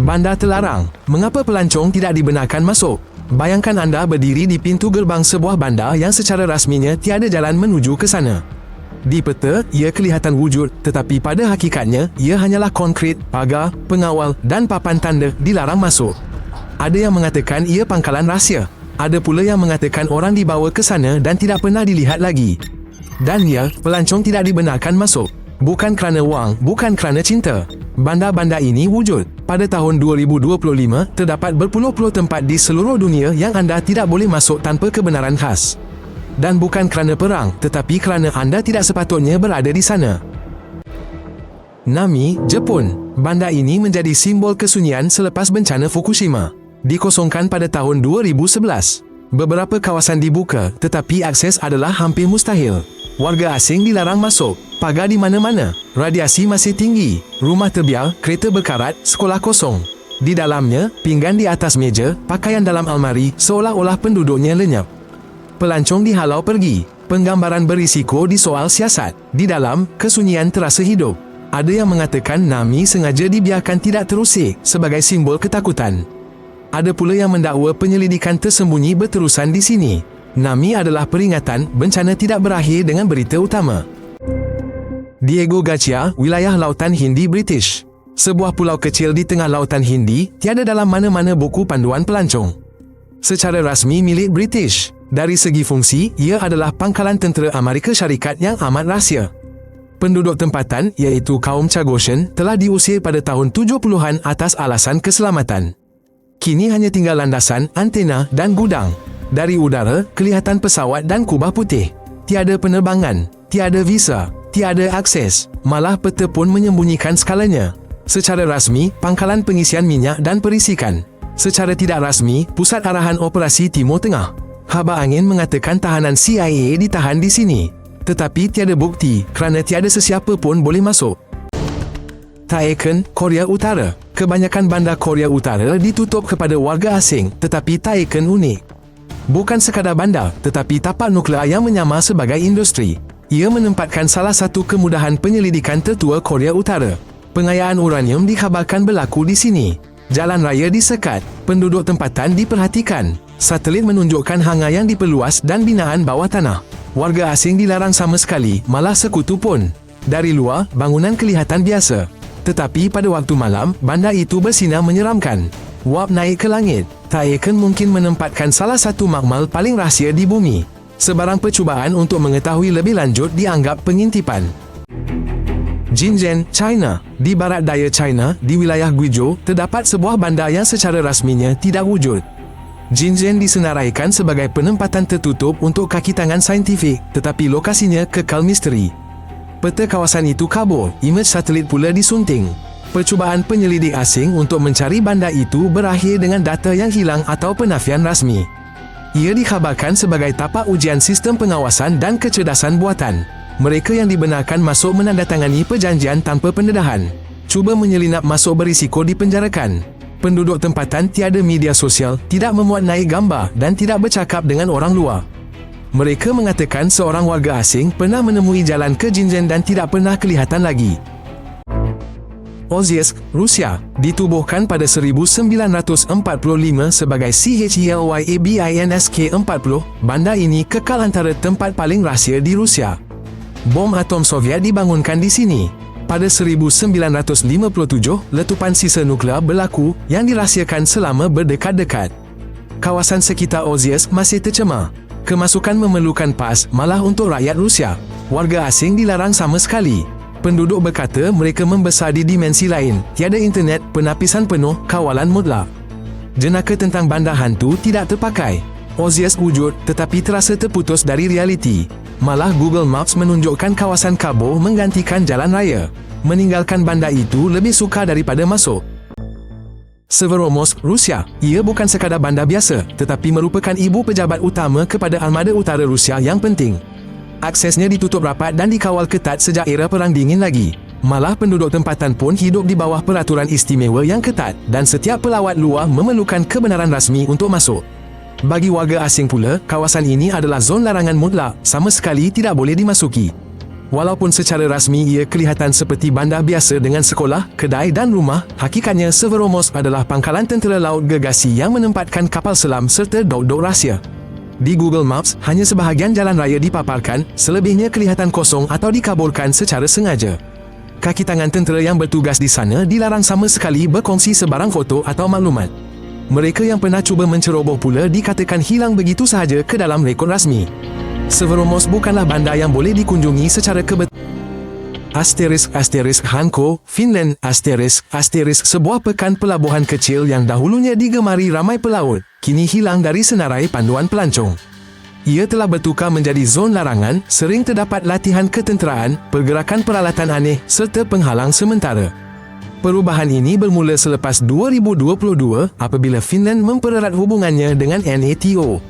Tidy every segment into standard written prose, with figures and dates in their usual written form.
Bandar terlarang. Mengapa pelancong tidak dibenarkan masuk? Bayangkan anda berdiri di pintu gerbang sebuah bandar yang secara rasminya tiada jalan menuju ke sana. Di peta, ia kelihatan wujud, tetapi pada hakikatnya, ia hanyalah konkrit, pagar, pengawal dan papan tanda dilarang masuk. Ada yang mengatakan ia pangkalan rahsia. Ada pula yang mengatakan orang dibawa ke sana dan tidak pernah dilihat lagi. Dan ya, pelancong tidak dibenarkan masuk. Bukan kerana wang, bukan kerana cinta. Bandar-bandar ini wujud. Pada tahun 2025, terdapat berpuluh-puluh tempat di seluruh dunia yang anda tidak boleh masuk tanpa kebenaran khas. Dan bukan kerana perang, tetapi kerana anda tidak sepatutnya berada di sana. Nami, Jepun. Bandar ini menjadi simbol kesunyian selepas bencana Fukushima. Dikosongkan pada tahun 2011. Beberapa kawasan dibuka, tetapi akses adalah hampir mustahil. Warga asing dilarang masuk. Pagar di mana-mana. Radiasi masih tinggi. Rumah terbiar, kereta berkarat, sekolah kosong. Di dalamnya, pinggan di atas meja, pakaian dalam almari, seolah-olah penduduknya lenyap. Pelancong dihalau pergi. Penggambaran berisiko di soal siasat. Di dalam, kesunyian terasa hidup. Ada yang mengatakan Nami sengaja dibiarkan tidak terusik sebagai simbol ketakutan. Ada pula yang mendakwa penyelidikan tersembunyi berterusan di sini. Nami adalah peringatan bencana tidak berakhir dengan berita utama. Diego Garcia, wilayah Lautan Hindi British. Sebuah pulau kecil di tengah Lautan Hindi, tiada dalam mana-mana buku panduan pelancong. Secara rasmi milik British. Dari segi fungsi, ia adalah pangkalan tentera Amerika Syarikat yang amat rahsia. Penduduk tempatan, iaitu kaum Chagosian, telah diusir pada tahun 70-an atas alasan keselamatan. Kini hanya tinggal landasan, antena dan gudang. Dari udara, kelihatan pesawat dan kubah putih. Tiada penerbangan, tiada visa, tiada akses. Malah peta pun menyembunyikan skalanya. Secara rasmi, pangkalan pengisian minyak dan perisikan. Secara tidak rasmi, pusat arahan operasi Timur Tengah. Khabar angin mengatakan tahanan CIA ditahan di sini. Tetapi tiada bukti kerana tiada sesiapa pun boleh masuk. Taeken, Korea Utara. Kebanyakan bandar Korea Utara ditutup kepada warga asing, tetapi Taeken unik. Bukan sekadar bandar, tetapi tapak nuklear yang menyamar sebagai industri. Ia menempatkan salah satu kemudahan penyelidikan tertua Korea Utara. Pengayaan uranium dikhabarkan berlaku di sini. Jalan raya disekat, penduduk tempatan diperhatikan. Satelit menunjukkan hangar yang diperluas dan binaan bawah tanah. Warga asing dilarang sama sekali, malah sekutu pun. Dari luar, bangunan kelihatan biasa. Tetapi pada waktu malam, bandar itu bersinar menyeramkan. Wap naik ke langit. Taeken mungkin menempatkan salah satu makmal paling rahsia di bumi. Sebarang percubaan untuk mengetahui lebih lanjut dianggap pengintipan. Shenzhen, China. Di barat daya China, di wilayah Guizhou, terdapat sebuah bandar yang secara rasminya tidak wujud. Shenzhen disenaraikan sebagai penempatan tertutup untuk kaki tangan saintifik, tetapi lokasinya kekal misteri. Peta kawasan itu kabur, imej satelit pula disunting. Percubaan penyelidik asing untuk mencari bandar itu berakhir dengan data yang hilang atau penafian rasmi. Ia dikhabarkan sebagai tapak ujian sistem pengawasan dan kecerdasan buatan. Mereka yang dibenarkan masuk menandatangani perjanjian tanpa pendedahan. Cuba menyelinap masuk berisiko dipenjarakan. Penduduk tempatan tiada media sosial, tidak memuat naik gambar dan tidak bercakap dengan orang luar. Mereka mengatakan seorang warga asing pernah menemui jalan ke Shenzhen dan tidak pernah kelihatan lagi. Ozyesk, Rusia, ditubuhkan pada 1945 sebagai CHELYABINSK-40, bandar ini kekal antara tempat paling rahsia di Rusia. Bom atom Soviet dibangunkan di sini. Pada 1957, letupan sisa nuklear berlaku yang dirahsiakan selama berdekad-dekad. Kawasan sekitar Ozyesk masih tercemar. Kemasukan memerlukan pas malah untuk rakyat Rusia. Warga asing dilarang sama sekali. Penduduk berkata mereka membesar di dimensi lain. Tiada internet, penapisan penuh, kawalan mutlak. Jenaka tentang bandar hantu tidak terpakai. Ozyesk wujud tetapi terasa terputus dari realiti. Malah Google Maps menunjukkan kawasan kabur menggantikan jalan raya. Meninggalkan bandar itu lebih sukar daripada masuk. Severomorsk, Rusia. Ia bukan sekadar bandar biasa, tetapi merupakan ibu pejabat utama kepada armada utara Rusia yang penting. Aksesnya ditutup rapat dan dikawal ketat sejak era Perang Dingin lagi. Malah penduduk tempatan pun hidup di bawah peraturan istimewa yang ketat dan setiap pelawat luar memerlukan kebenaran rasmi untuk masuk. Bagi warga asing pula, kawasan ini adalah zon larangan mutlak, sama sekali tidak boleh dimasuki. Walaupun secara rasmi ia kelihatan seperti bandar biasa dengan sekolah, kedai dan rumah, hakikatnya Severomorsk adalah pangkalan tentera laut gergasi yang menempatkan kapal selam serta dok-dok rahsia. Di Google Maps, hanya sebahagian jalan raya dipaparkan, selebihnya kelihatan kosong atau dikaburkan secara sengaja. Kaki tangan tentera yang bertugas di sana dilarang sama sekali berkongsi sebarang foto atau maklumat. Mereka yang pernah cuba menceroboh pula dikatakan hilang begitu sahaja ke dalam rekod rasmi. Severomorsk bukanlah bandar yang boleh dikunjungi secara Hanko, Finland, sebuah pekan pelabuhan kecil yang dahulunya digemari ramai pelaut, kini hilang dari senarai panduan pelancong. Ia telah bertukar menjadi zon larangan, sering terdapat latihan ketenteraan, pergerakan peralatan aneh serta penghalang sementara. Perubahan ini bermula selepas 2022 apabila Finland mempererat hubungannya dengan NATO.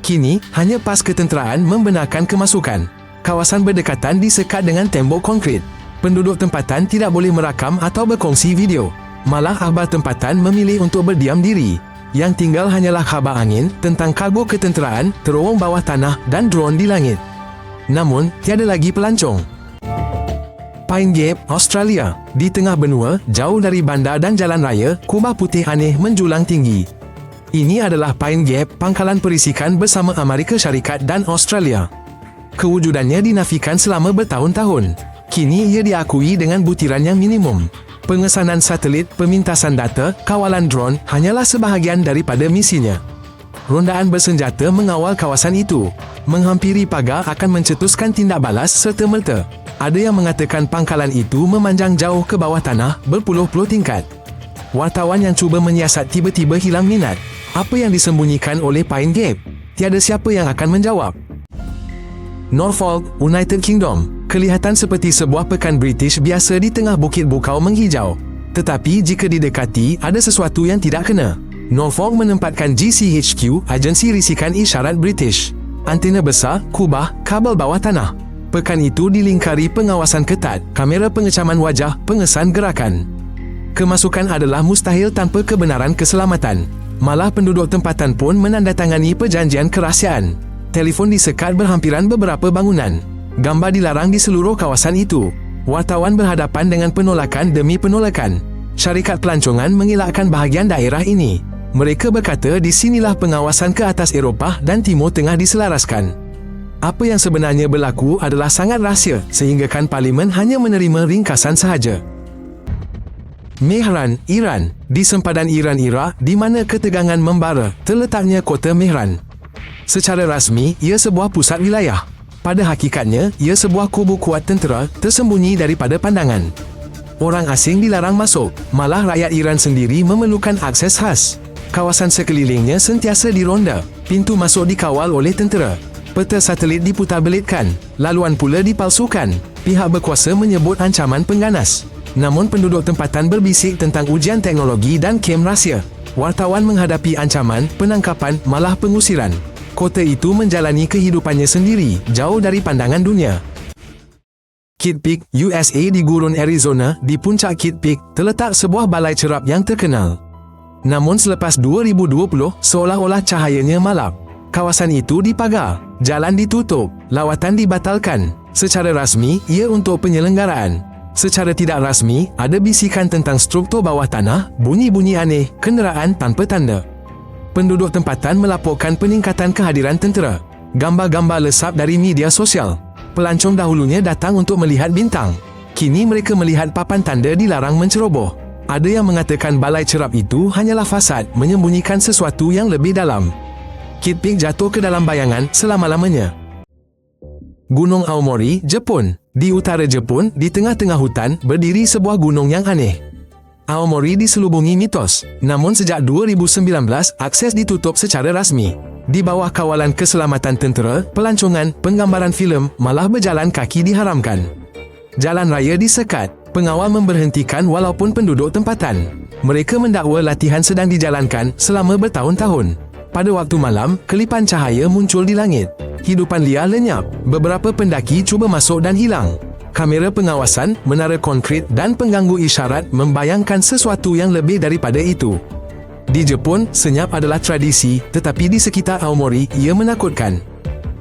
Kini, hanya pas ketenteraan membenarkan kemasukan. Kawasan berdekatan disekat dengan tembok konkrit. Penduduk tempatan tidak boleh merakam atau berkongsi video. Malah akhbar tempatan memilih untuk berdiam diri. Yang tinggal hanyalah khabar angin tentang kargo ketenteraan, terowong bawah tanah dan drone di langit. Namun, tiada lagi pelancong. Pine Gap, Australia. Di tengah benua, jauh dari bandar dan jalan raya, kubah putih aneh menjulang tinggi. Ini adalah Pine Gap, pangkalan perisikan bersama Amerika Syarikat dan Australia. Kewujudannya dinafikan selama bertahun-tahun. Kini ia diakui dengan butiran yang minimum. Pengesanan satelit, pemintasan data, kawalan drone hanyalah sebahagian daripada misinya. Rondaan bersenjata mengawal kawasan itu. Menghampiri pagar akan mencetuskan tindak balas serta-merta. Ada yang mengatakan pangkalan itu memanjang jauh ke bawah tanah, berpuluh-puluh tingkat. Wartawan yang cuba menyiasat tiba-tiba hilang minat. Apa yang disembunyikan oleh Pine Gap? Tiada siapa yang akan menjawab. Norfolk, United Kingdom. Kelihatan seperti sebuah pekan British biasa di tengah bukit bukau menghijau. Tetapi jika didekati, ada sesuatu yang tidak kena. Norfolk menempatkan GCHQ, agensi risikan isyarat British. Antena besar, kubah, kabel bawah tanah. Pekan itu dilingkari pengawasan ketat, kamera pengecaman wajah, pengesan gerakan. Kemasukan adalah mustahil tanpa kebenaran keselamatan. Malah penduduk tempatan pun menandatangani perjanjian kerahsiaan. Telefon disekat berhampiran beberapa bangunan. Gambar dilarang di seluruh kawasan itu. Wartawan berhadapan dengan penolakan demi penolakan. Syarikat pelancongan mengelakkan bahagian daerah ini. Mereka berkata di sinilah pengawasan ke atas Eropah dan Timur Tengah diselaraskan. Apa yang sebenarnya berlaku adalah sangat rahsia sehinggakan Parlimen hanya menerima ringkasan sahaja. Mehran, Iran. Di sempadan Iran-Iraq di mana ketegangan membara, terletaknya kota Mehran. Secara rasmi, ia sebuah pusat wilayah. Pada hakikatnya, ia sebuah kubu kuat tentera tersembunyi daripada pandangan. Orang asing dilarang masuk, malah rakyat Iran sendiri memerlukan akses khas. Kawasan sekelilingnya sentiasa dironda, pintu masuk dikawal oleh tentera. Peta satelit diputarbelitkan, laluan pula dipalsukan. Pihak berkuasa menyebut ancaman pengganas. Namun penduduk tempatan berbisik tentang ujian teknologi dan kem rahsia. Wartawan menghadapi ancaman, penangkapan, malah pengusiran. Kota itu menjalani kehidupannya sendiri, jauh dari pandangan dunia. Kitt Peak, USA. Di gurun Arizona, di puncak Kitt Peak, terletak sebuah balai cerap yang terkenal. Namun selepas 2020, seolah-olah cahayanya malap. Kawasan itu dipagar, jalan ditutup, lawatan dibatalkan. Secara rasmi, ia untuk penyelenggaraan. Secara tidak rasmi, ada bisikan tentang struktur bawah tanah, bunyi-bunyi aneh, kenderaan tanpa tanda. Penduduk tempatan melaporkan peningkatan kehadiran tentera. Gambar-gambar lesap dari media sosial. Pelancong dahulunya datang untuk melihat bintang. Kini mereka melihat papan tanda dilarang menceroboh. Ada yang mengatakan balai cerap itu hanyalah fasad, menyembunyikan sesuatu yang lebih dalam. Kitt Peak jatuh ke dalam bayangan selama-lamanya. Gunung Aomori, Jepun. Di utara Jepun, di tengah-tengah hutan, berdiri sebuah gunung yang aneh. Aomori diselubungi mitos, namun sejak 2019, akses ditutup secara rasmi. Di bawah kawalan keselamatan tentera, pelancongan, penggambaran filem, malah berjalan kaki diharamkan. Jalan raya disekat, pengawal memberhentikan walaupun penduduk tempatan. Mereka mendakwa latihan sedang dijalankan selama bertahun-tahun. Pada waktu malam, kelipan cahaya muncul di langit. Hidupan liar lenyap. Beberapa pendaki cuba masuk dan hilang. Kamera pengawasan, menara konkrit dan pengganggu isyarat membayangkan sesuatu yang lebih daripada itu. Di Jepun, senyap adalah tradisi, tetapi di sekitar Aomori, ia menakutkan.